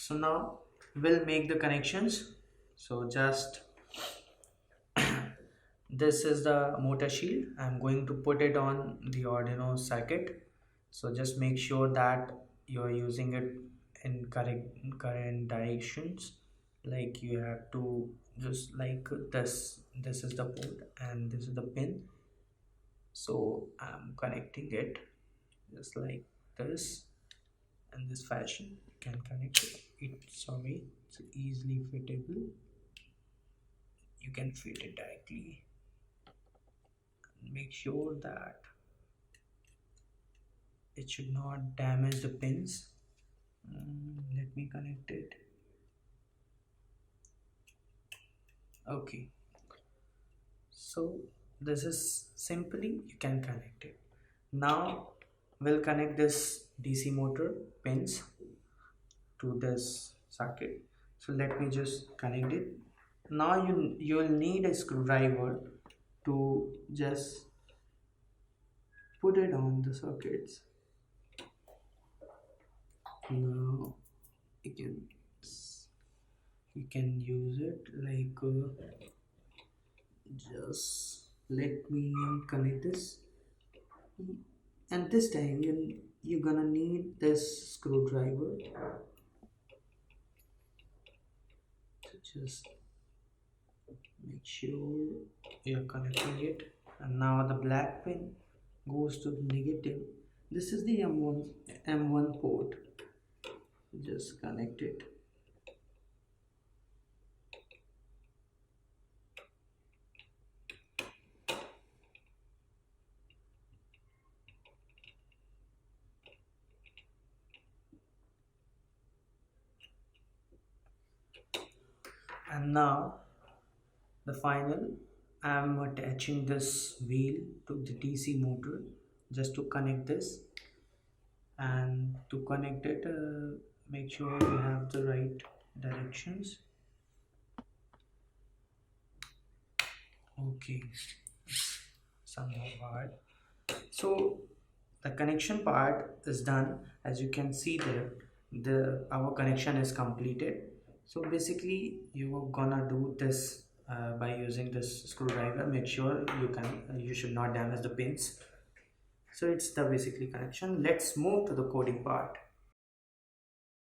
So now we'll make the connections. So just this is the motor shield. I'm going to put it on the Arduino circuit. So just make sure that you're using it in current directions. Like you have to just like this is the port and this is the pin. So I'm connecting it just like this, and this fashion you can connect it. Sorry, it's easily fittable. You can fit it directly. Make sure that it should not damage the pins. Let me connect it. Okay, so this is simply you can connect it. Now we'll connect this DC motor pins to this circuit. So let me just connect it. Now you'll need a screwdriver to just put it on the circuits. Now you can use it like just let me connect this, and this time you're gonna need this screwdriver. So just make sure you're connecting it, and now the black pin goes to the negative. This is the M1 port. Just connect it. And now the final, I'm attaching this wheel to the DC motor just to connect this. And to connect it, make sure you have the right directions. Okay, somehow hard. So the connection part is done. As you can see there, the our connection is completed. So basically you're gonna do this by using this screwdriver. Make sure you should not damage the pins. So it's the basically connection. Let's move to the coding part.